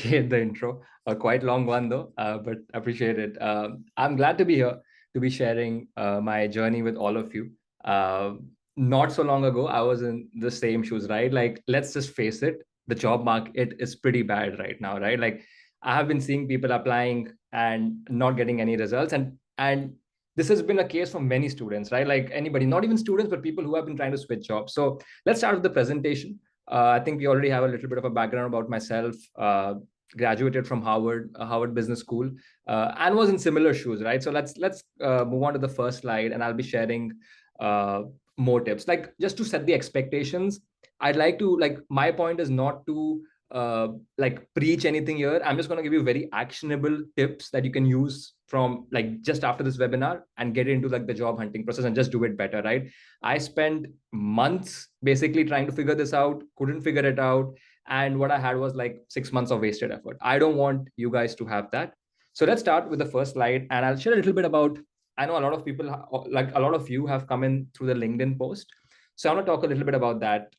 appreciate the intro. A quite long one though, but appreciate it. I'm glad to be here to be sharing my journey with all of you. Uh, Not so long ago, I was in the same shoes, right? Like, let's just face it, the job market is pretty bad right now, right? Like, I have been seeing people applying and not getting any results, and this has been a case for many students, right? Like anybody, not even students, but people who have been trying to switch jobs. So let's start with the presentation. I think we already have a little bit of a background about myself. Graduated from Harvard Business School, and was in similar shoes, right? So let's move on to the first slide, and I'll be sharing uh, more tips. Like just to set the expectations, I'd like to like my point is not to like preach anything here. I'm just going to give you very actionable tips that you can use from like just after this webinar and get into like the job hunting process and just do it better, right? I spent months basically trying to figure this out, couldn't figure it out. And what I had was like 6 months of wasted effort. I don't want you guys to have that. So let's start with the first slide. And I'll share a little bit about, I know a lot of people, like a lot of you have come in through the LinkedIn post. So I want to talk a little bit about that.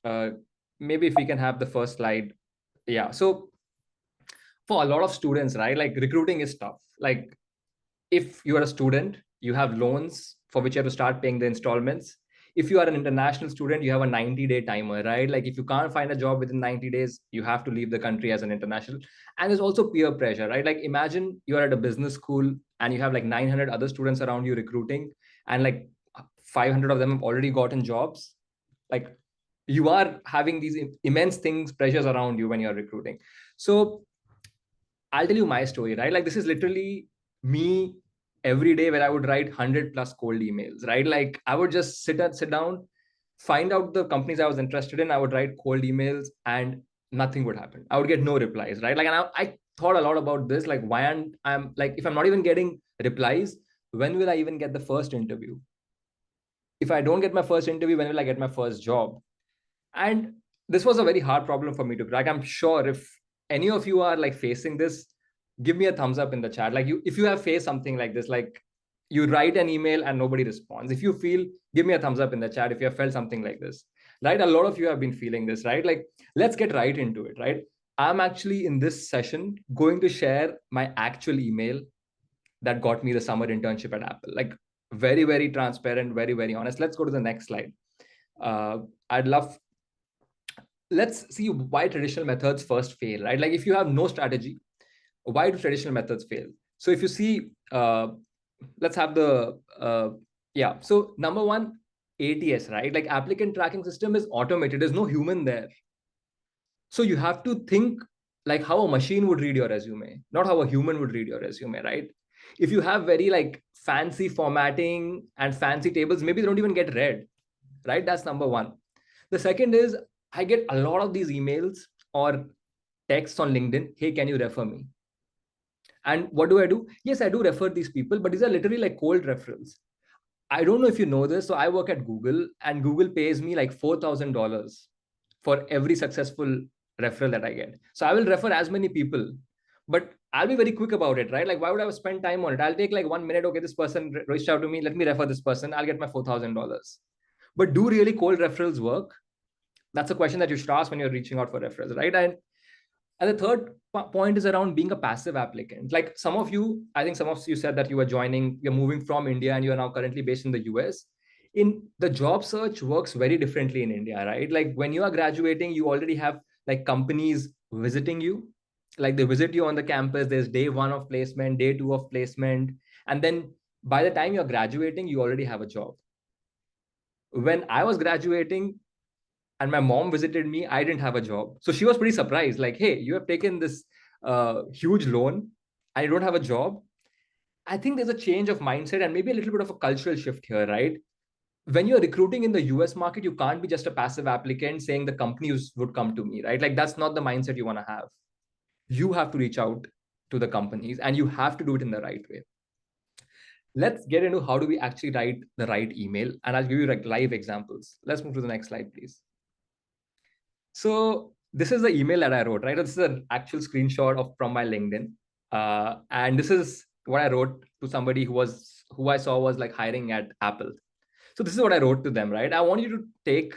Maybe if we can have the first slide. Yeah. So for a lot of students, right, like recruiting is tough. Like if you are a student, you have loans for which you have to start paying the installments. If you are an international student, you have a 90-day timer, right? Like if you can't find a job within 90 days, you have to leave the country as an international. And there's also peer pressure, right? Like imagine you're at a business school and you have like 900 other students around you recruiting, and like 500 of them have already gotten jobs. Like you are having these immense things, pressures around you when you're recruiting. So I'll tell you my story, right? Like this is literally me every day where I would write 100 plus cold emails, right? Like I would just sit down, find out the companies I was interested in. I would write cold emails and nothing would happen. I would get no replies, right? Like, and I thought a lot about this. Like, why aren't I'm like, if I'm not even getting replies, when will I even get the first interview? If I don't get my first interview, when will I get my first job? And this was a very hard problem for me to crack. I'm sure if any of you are like facing this, give me a thumbs up in the chat. Like you, if you have faced something like this, like you write an email and nobody responds. If you feel, give me a thumbs up in the chat if you have felt something like this, right? A lot of you have been feeling this, right? Like let's get right into it, right? I'm actually in this session going to share my actual email that got me the summer internship at Apple. Like very, very transparent, very, very honest. Let's go to the next slide. I'd love Let's see why traditional methods first fail, right? Like if you have no strategy, why do traditional methods fail? So if you see, let's have the, yeah. So number one, ATS, right? Like applicant tracking system is automated. There's no human there. So you have to think like how a machine would read your resume, not how a human would read your resume, right? If you have very like fancy formatting and fancy tables, maybe they don't even get read, right? That's number one. The second is I get a lot of these emails or texts on LinkedIn. Hey, can you refer me? And what do I do? Yes, I do refer these people, but these are literally like cold referrals. I don't know if you know this. So I work at Google, and Google pays me like $4,000 for every successful referral that I get. So I will refer as many people, but I'll be very quick about it, right? Like, why would I spend time on it? I'll take like 1 minute. Okay, this person reached out to me. Let me refer this person. I'll get my $4,000. But do really cold referrals work? That's a question that you should ask when you're reaching out for referrals, right? And the third point is around being a passive applicant. Like some of you, I think some of you said that you were joining, you're moving from India and you are now currently based in the US. In the job search works very differently in India, right? Like when you are graduating, you already have like companies visiting you. Like they visit you on the campus. There's day one of placement, day two of placement. And then by the time you're graduating, you already have a job. When I was graduating, and my mom visited me, I didn't have a job. So she was pretty surprised, like, hey, you have taken this huge loan, I don't have a job. I think there's a change of mindset and maybe a little bit of a cultural shift here, right? When you're recruiting in the US market, you can't be just a passive applicant saying the companies would come to me, right? Like that's not the mindset you want to have. You have to reach out to the companies and you have to do it in the right way. Let's get into how do we actually write the right email. And I'll give you like live examples. Let's move to the next slide, please. So this is the email that I wrote, right? This is an actual screenshot of from my LinkedIn. And this is what I wrote to somebody who I saw was like hiring at Apple. So this is what I wrote to them, right? I want you to take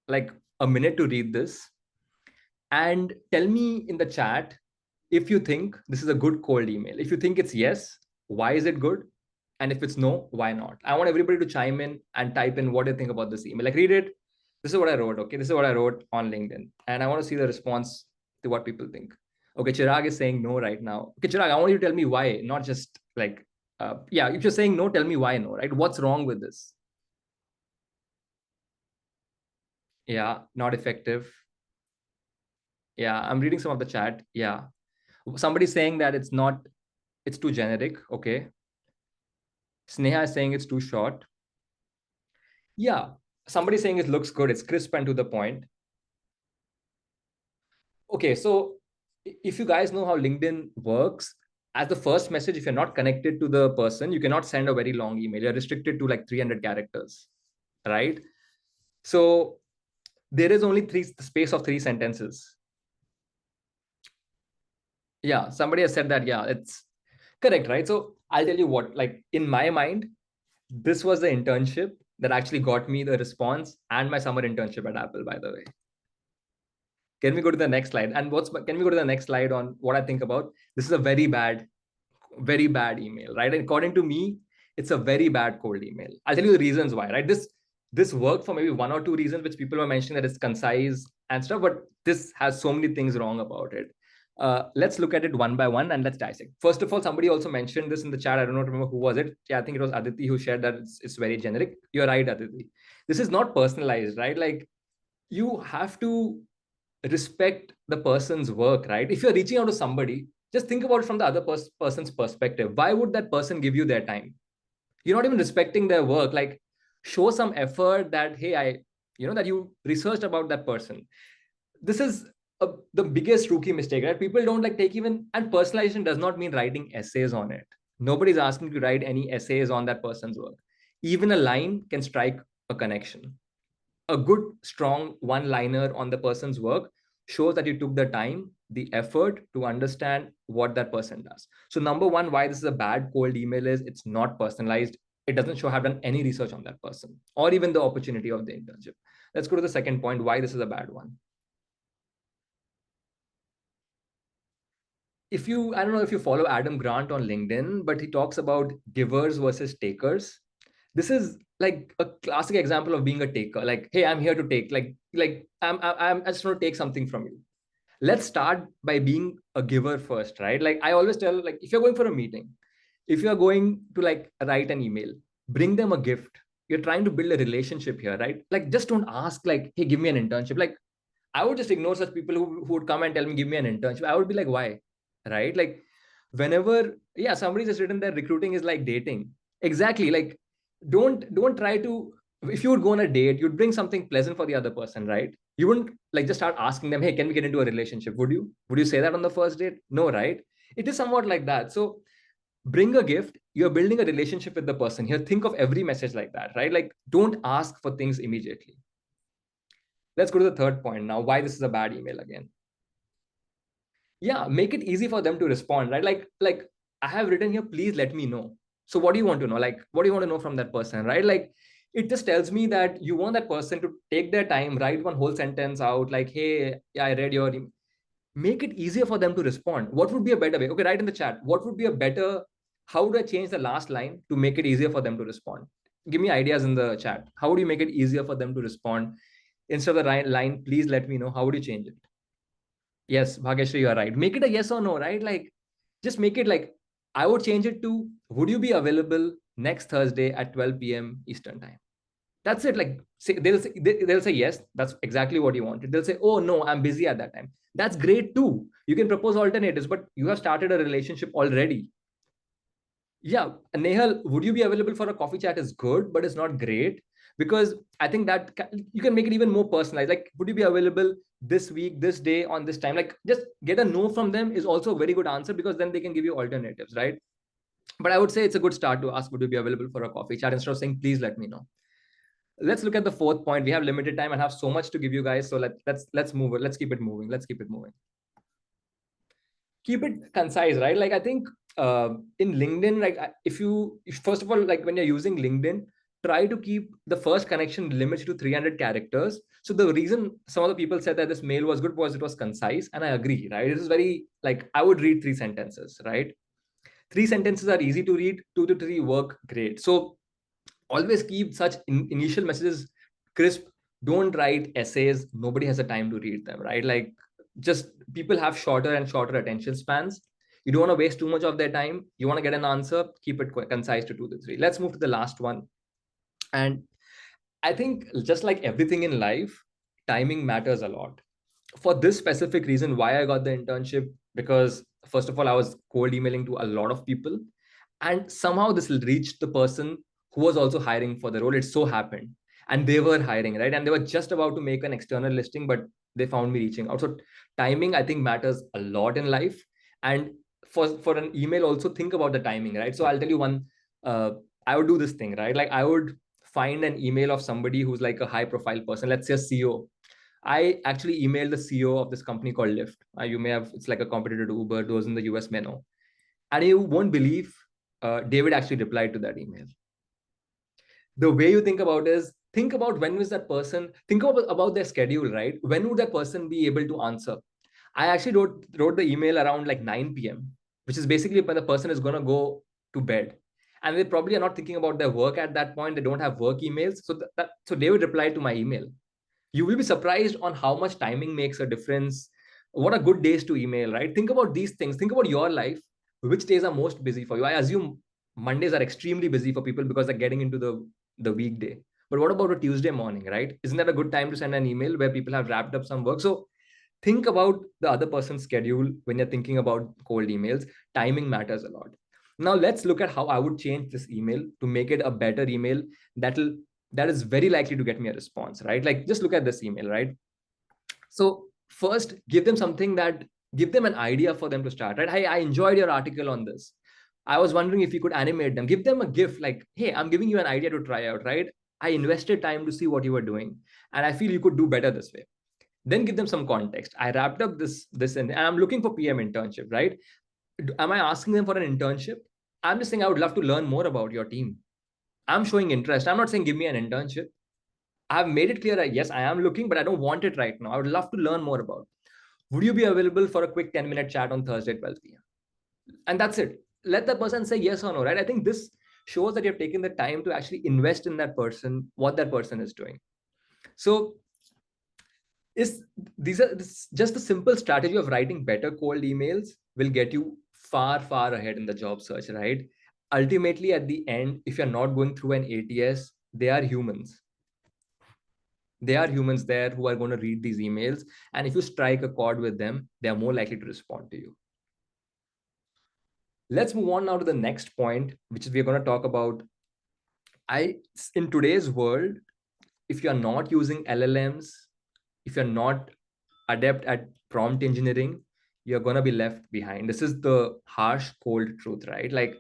like a minute to read this and tell me in the chat if you think this is a good cold email. If you think it's yes, why is it good? And if it's no, why not? I want everybody to chime in and type in what do you think about this email. Like, read it. This is what I wrote. Okay, this is what I wrote on LinkedIn, and I want to see the response to what people think. Okay, Chirag is saying no right now. Okay, Chirag, I want you to tell me why, not just like, yeah, if you're saying no, tell me why no, right? What's wrong with this? Yeah, not effective. Yeah, I'm reading some of the chat. Yeah, somebody's saying that it's not, it's too generic. Okay, Sneha is saying it's too short. Yeah, somebody's saying it looks good, it's crisp and to the point. Okay, so if you guys know how LinkedIn works, as the first message, if you're not connected to the person, you cannot send a very long email. You're restricted to like 300 characters, right? So there is only three, the space of 3 sentences. Yeah, somebody has said that. Yeah, it's correct, right? So I'll tell you what, like in my mind, this was the internship that actually got me the response and my summer internship at Apple, by the way. Can we go to the next slide? And can we go to the next slide on what I think about? This is a very bad email, right? And according to me, it's a very bad cold email. I'll tell you the reasons why, right? This worked for maybe 1 or 2 reasons, which people were mentioning that it's concise and stuff, but this has so many things wrong about it. Let's look at it one by one and let's dissect. First of all, somebody also mentioned this in the chat. I don't know, remember who was it. Yeah, I think it was Aditi who shared that it's very generic. You're right, Aditi. This is not personalized, right? Like, you have to respect the person's work, right? If you're reaching out to somebody, just think about it from the other person's perspective. Why would that person give you their time? You're not even respecting their work. Like, show some effort that, hey, that you researched about that person. This is the biggest rookie mistake, right? People don't like take even, and personalization does not mean writing essays on it. Nobody's asking you to write any essays on that person's work. Even a line can strike a connection. A good, strong one liner on the person's work shows that you took the time, the effort to understand what that person does. So, number one, why this is a bad cold email is it's not personalized. It doesn't show I've done any research on that person or even the opportunity of the internship. Let's go to the second point, why this is a bad one. If you, I don't know if you follow Adam Grant on LinkedIn, but he talks about givers versus takers. This is like a classic example of being a taker. Like, hey, I'm here to take. I just want to take something from you. Let's start by being a giver first, right? Like, I always tell, like, if you're going for a meeting, if you're going to like write an email, bring them a gift. You're trying to build a relationship here, right? Like, just don't ask like, hey, give me an internship. Like, I would just ignore such people who would come and tell me, give me an internship. I would be like, why? Right? Like, whenever, yeah, somebody just written that recruiting is like dating. Exactly. Like, don't try to, if you would go on a date, you'd bring something pleasant for the other person, right? You wouldn't like just start asking them, hey, can we get into a relationship? Would you? Would you say that on the first date? No, right? It is somewhat like that. So bring a gift. You're building a relationship with the person here. Think of every message like that, right? Like, don't ask for things immediately. Let's go to the third point now, why this is a bad email again. Yeah, make it easy for them to respond, right? Like I have written here, please let me know. So what do you want to know? Like, what do you want to know from that person, right? Like, it just tells me that you want that person to take their time, write one whole sentence out, like, hey, yeah, I read your make it easier for them to respond. What would be a better way? Okay, write in the chat, what would be a better, how would I change the last line to make it easier for them to respond? Give me ideas in the chat. How would you make it easier for them to respond? Instead of the line, please let me know, how would you change it? Yes, Bhageshri, you are right. Make it a yes or no, right? Like, just make it like, I would change it to, would you be available next Thursday at 12 p.m. Eastern time? That's it. Like, they'll say yes, that's exactly what you wanted. They'll say, oh no, I'm busy at that time. That's great too. You can propose alternatives, but you have started a relationship already. Yeah, Nehal, would you be available for a coffee chat is good, but it's not great because I think that you can make it even more personalized. Like, would you be available this week, this day, on this time? Like, just get a no from them is also a very good answer because then they can give you alternatives, right? But I would say it's a good start to ask, would you be available for a coffee chat instead of saying, please let me know. Let's look at the fourth point. We have limited time and have so much to give you guys. So let's move it. Let's keep it moving. Let's keep it moving. Keep it concise, right? Like, I think in LinkedIn, like, if first of all, like when you're using LinkedIn, try to keep the first connection limits to 300 characters. So the reason some of the people said that this mail was good was it was concise, and I agree, right? It is very, like, I would read 3 sentences, right? 3 sentences are easy to read, 2 to 3 work great. So always keep such initial messages crisp. Don't write essays, nobody has the time to read them, right? Like, just people have shorter and shorter attention spans. You don't want to waste too much of their time. You want to get an answer, keep it concise to 2 to 3. Let's move to the last one. And I think, just like everything in life, timing matters a lot. For this specific reason, why I got the internship, because first of all, I was cold emailing to a lot of people, and somehow this reached the person who was also hiring for the role. It so happened, and they were hiring, right? And they were just about to make an external listing, but they found me reaching out. So timing, I think, matters a lot in life. And for an email, also think about the timing, right? So I'll tell you one. I would do this thing, right? Like, I would find an email of somebody who's like a high profile person, let's say a CEO. I actually emailed the CEO of this company called Lyft. You may have, it's like a competitor to Uber. Those in the US may know. And you won't believe, David actually replied to that email. The way you think about is, think about when was that person, think about their schedule, right? When would that person be able to answer? I actually wrote the email around like 9 p.m., which is basically when the person is going to go to bed. And they probably are not thinking about their work at that point. They don't have work emails. So David replied to my email. You will be surprised on how much timing makes a difference. What are good days to email, right? Think about these things. Think about your life. Which days are most busy for you? I assume Mondays are extremely busy for people because they're getting into the weekday. But what about a Tuesday morning, right? Isn't that a good time to send an email where people have wrapped up some work? So think about the other person's schedule when you're thinking about cold emails. Timing matters a lot. Now let's look at how I would change this email to make it a better email that is very likely to get me a response, right? Like, just look at this email, right? So first, give them something that give them an idea for them to start, right? Hey, I enjoyed your article on this. I was wondering if you could animate them. Give them a gift, like, hey, I'm giving you an idea to try out, right? I invested time to see what you were doing, and I feel you could do better this way. Then give them some context. I wrapped up this and I'm looking for PM internship, right? Am I asking them for an internship? I'm just saying I would love to learn more about your team. I'm showing interest. I'm not saying give me an internship. I've made it clear that yes, I am looking, but I don't want it right now. I would love to learn more about it. Would you be available for a quick 10-minute chat on Thursday, 12 p.m.? And that's it. Let the person say yes or no, right? I think this shows that you've taken the time to actually invest in that person, what that person is doing. So is these are this, just the simple strategy of writing better cold emails will get you far ahead in the job search, right? Ultimately, at the end, if you're not going through an ATS, they are humans. They are humans there who are going to read these emails, and if you strike a chord with them, they are more likely to respond to you. Let's move on now to the next point, which is we're going to talk about. In today's world, if you're not using LLMs, if you're not adept at prompt engineering, you're going to be left behind. This is the harsh, cold truth, right? Like,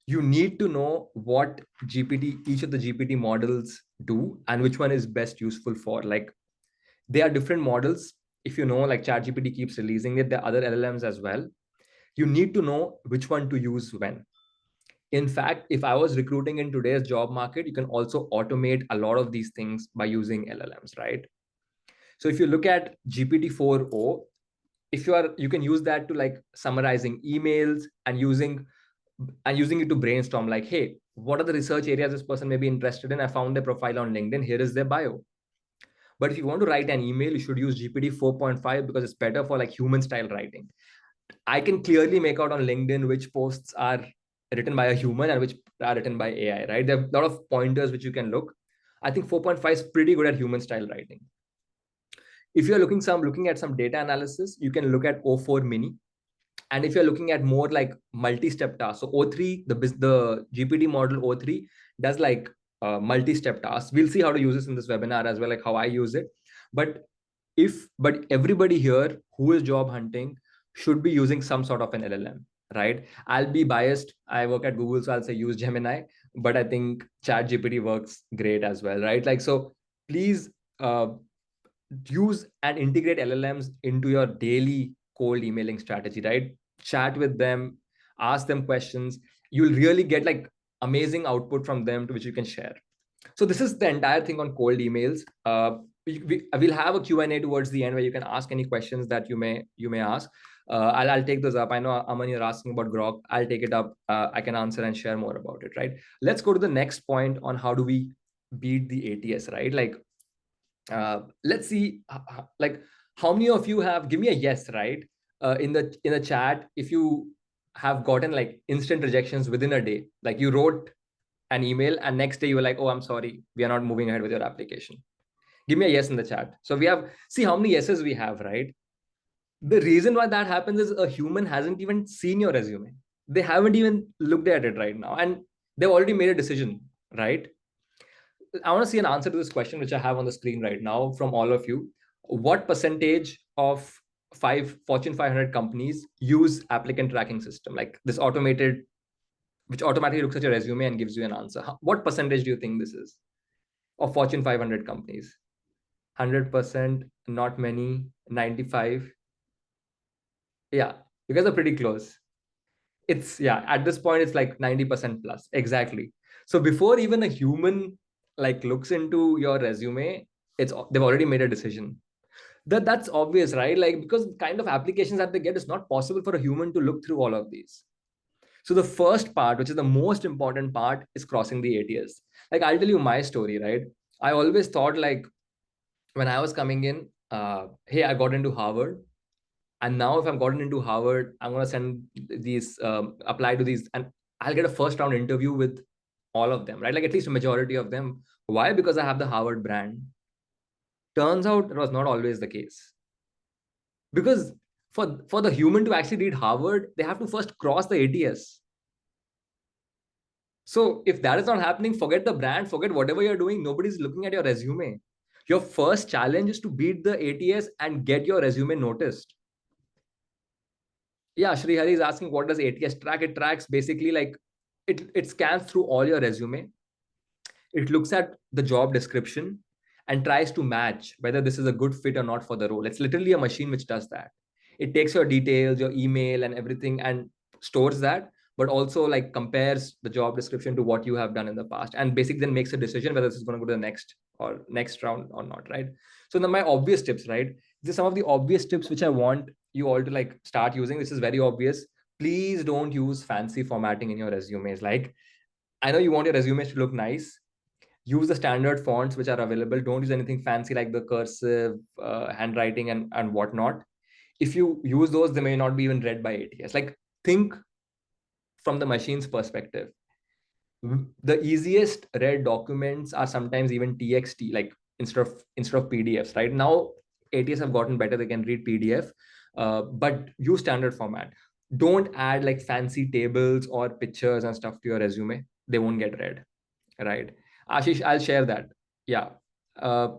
you need to know what each of the GPT models do and which one is best useful for. Like, they are different models. If you know, like, ChatGPT keeps releasing it, there are other LLMs as well. You need to know which one to use when. In fact, if I was recruiting in today's job market, you can also automate a lot of these things by using LLMs, right? So if you look at GPT-4o, you can use that to, like, summarizing emails and using it to brainstorm, like, hey, what are the research areas this person may be interested in? I found their profile on LinkedIn. Here is their bio. But if you want to write an email, you should use GPT 4.5 because it's better for, like, human style writing. I can clearly make out on LinkedIn which posts are written by a human and which are written by AI, right? There are a lot of pointers which you can look. I think 4.5 is pretty good at human style writing. If you're looking at some data analysis, you can look at O4 mini. And if you're looking at more like multi-step tasks, so O3, the GPT model O3 does, like, multi-step tasks. We'll see how to use this in this webinar as well, like how I use it. But everybody here who is job hunting should be using some sort of an LLM, right? I'll be biased. I work at Google, so I'll say use Gemini, but I think ChatGPT works great as well, right? Like, so please use and integrate LLMs into your daily cold emailing strategy, right? Chat with them, ask them questions. You'll really get, like, amazing output from them to which you can share. So this is the entire thing on cold emails. We'll have a Q&A towards the end where you can ask any questions that you may ask. I'll take those up. I know, Aman, you're asking about Grok. I'll take it up. I can answer and share more about it, right? Let's go to the next point on how do we beat the ATS, right? Like, let's see, like, how many of you have, give me a yes, right? In the chat, if you have gotten like instant rejections within a day, like you wrote an email and next day you were like, oh, I'm sorry, we are not moving ahead with your application. Give me a yes in the chat. So we have, see how many yeses we have, right? The reason why that happens is a human hasn't even seen your resume. They haven't even looked at it right now, and they've already made a decision, right? I want to see an answer to this question, which I have on the screen right now from all of you. What percentage of Fortune 500 companies use applicant tracking system, like this automated, which automatically looks at your resume and gives you an answer? What percentage do you think this is of Fortune 500 companies? 100%, not many, 95. Yeah, you guys are pretty close. It's, yeah, at this point, it's like 90% plus. Exactly. So before even a human like looks into your resume, they've already made a decision. That's obvious, right? Like, because the kind of applications that they get, is not possible for a human to look through all of these. So the first part, which is the most important part, is crossing the ATS. Like, I'll tell you my story, right? I always thought, like, when I was coming in, hey, I got into Harvard, and now if I'm gotten into Harvard, I'm gonna send these, apply to these, and I'll get a first round interview with all of them, right? Like at least a majority of them. Why? Because I have the Harvard brand. Turns out it was not always the case. Because for the human to actually read Harvard, they have to first cross the ATS. So if that is not happening, forget the brand, forget whatever you're doing. Nobody's looking at your resume. Your first challenge is to beat the ATS and get your resume noticed. Yeah, Srihari is asking, what does ATS track? It tracks basically like, it scans through all your resume. It looks at the job description and tries to match whether this is a good fit or not for the role. It's literally a machine which does that. It takes your details, your email and everything, and stores that, but also like compares the job description to what you have done in the past, and basically then makes a decision whether this is going to go to the next round or not, right? So then my obvious tips, right? These are some of the obvious tips which I want you all to like start using. This is very obvious. Please don't use fancy formatting in your resumes. Like, I know you want your resumes to look nice. Use the standard fonts which are available. Don't use anything fancy like the cursive, handwriting and whatnot. If you use those, they may not be even read by ATS. Like, think from the machine's perspective. The easiest read documents are sometimes even TXT, like instead of PDFs. Right now, ATS have gotten better; they can read PDF, but use standard format. Don't add like fancy tables or pictures and stuff to your resume. They won't get read, right? Ashish, I'll share that. Yeah. Uh,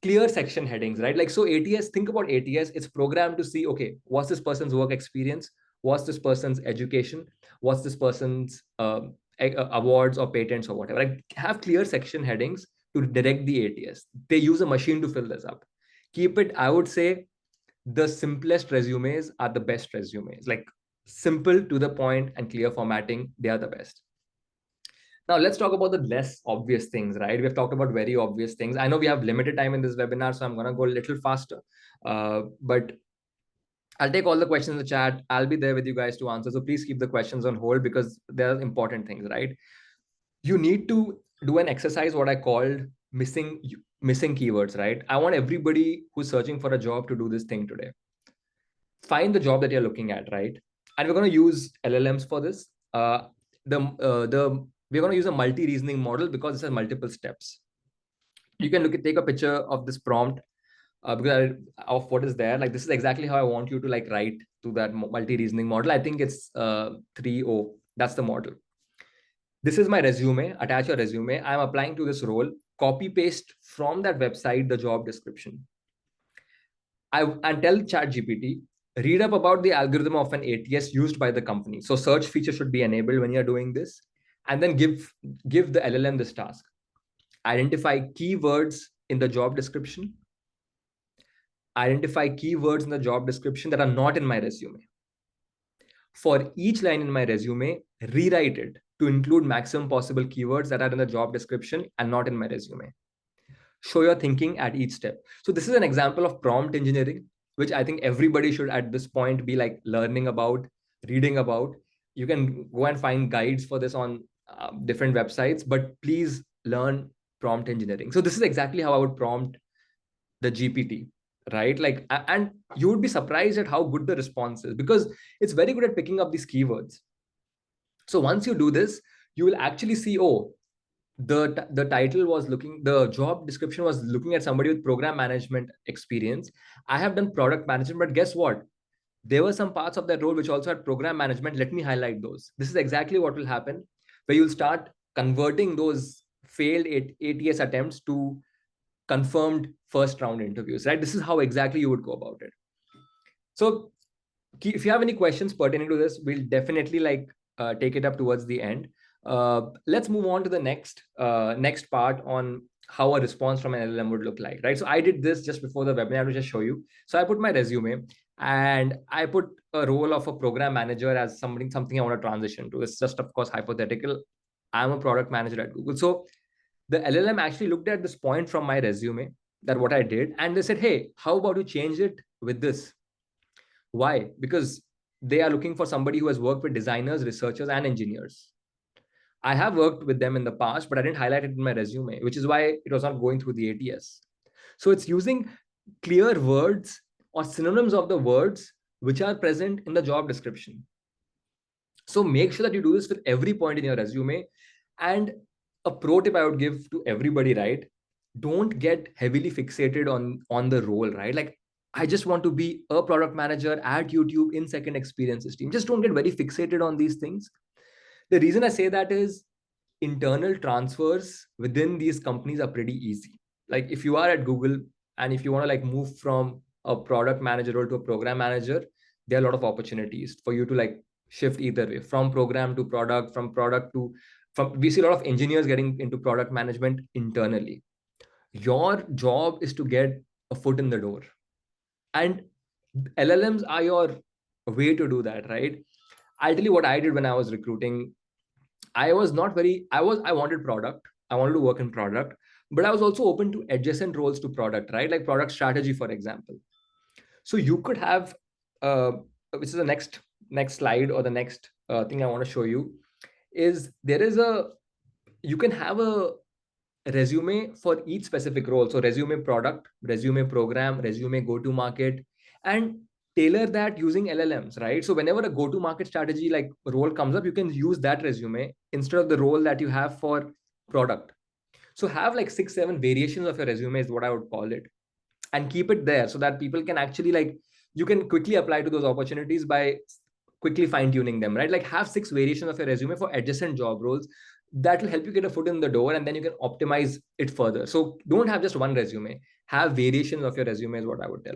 Clear section headings, right? Like, so ATS, think about ATS, it's programmed to see, okay, what's this person's work experience? What's this person's education? What's this person's awards or patents or whatever? Like, have clear section headings to direct the ATS. They use a machine to fill this up. Keep it, I would say, the simplest resumes are the best resumes. Like, simple, to the point, and clear formatting, they are the best. Now, let's talk about the less obvious things, right? We've talked about very obvious things. I know we have limited time in this webinar, so I'm going to go a little faster. But I'll take all the questions in the chat. I'll be there with you guys to answer. So please keep the questions on hold because they're important things, right? You need to do an exercise, what I called missing keywords, right? I want everybody who's searching for a job to do this thing today. Find the job that you're looking at, right? And we're going to use LLMs for this. We're going to use a multi-reasoning model because this has multiple steps. You can take a picture of this prompt, because of what is there. Like, this is exactly how I want you to like write to that multi-reasoning model. I think it's 3O. That's the model. This is my resume. Attach your resume. I'm applying to this role. Copy paste from that website the job description. And tell ChatGPT, read up about the algorithm of an ATS used by the company. So search feature should be enabled when you're doing this. And then give the LLM this task. Identify keywords in the job description. Identify keywords in the job description that are not in my resume. For each line in my resume, rewrite it to include maximum possible keywords that are in the job description and not in my resume. Show your thinking at each step. So this is an example of prompt engineering, which I think everybody should at this point be like learning about, reading about. You can go and find guides for this on different websites, but please learn prompt engineering. So this is exactly how I would prompt the GPT, right? Like, and you would be surprised at how good the response is, because it's very good at picking up these keywords. So once you do this, you will actually see, oh, the title was looking, the job description was looking at somebody with program management experience. I have done product management, but guess what? There were some parts of that role which also had program management. Let me highlight those. This is exactly what will happen, where you'll start converting those failed ATS attempts to confirmed first round interviews, right? This is how exactly you would go about it. So if you have any questions pertaining to this, we'll definitely like take it up towards the end. Let's move on to the next part on how a response from an LLM would look like, right? So I did this just before the webinar to just show you. So I put my resume and I put a role of a program manager as something I want to transition to. It's just, of course, hypothetical. I'm a product manager at Google. So the LLM actually looked at this point from my resume, that what I did, and they said, hey, how about you change it with this? Why? Because they are looking for somebody who has worked with designers, researchers, and engineers. I have worked with them in the past, but I didn't highlight it in my resume, which is why it was not going through the ATS. So it's using clear words or synonyms of the words which are present in the job description. So make sure that you do this with every point in your resume. And a pro tip I would give to everybody, right? Don't get heavily fixated on the role, right? Like, I just want to be a product manager at YouTube in second experiences team. Just don't get very fixated on these things. The reason I say that is internal transfers within these companies are pretty easy. Like if you are at Google and if you want to like move from a product manager role to a program manager, there are a lot of opportunities for you to like shift either way, from program to product, from product to we see a lot of engineers getting into product management internally. Your job is to get a foot in the door, and LLMs are your way to do that, right? I'll tell you what I did when I was recruiting. I was not very, I wanted product. I wanted to work in product, but I was also open to adjacent roles to product, right? Like product strategy, for example. So you could have, which is the next slide, or the next thing I want to show you, is there is you can have a resume for each specific role. So resume product, resume program, resume go to market, and tailor that using LLMs, right? So whenever a go to market strategy like role comes up, you can use that resume instead of the role that you have for product. So have like 6 7 variations of your resume is what I would call it, and keep it there so that people can actually like, you can quickly apply to those opportunities by quickly fine tuning them, right? Like have 6 variations of your resume for adjacent job roles. That will help you get a foot in the door, and then you can optimize it further. So don't have just one resume, have variations of your resume is what I would tell.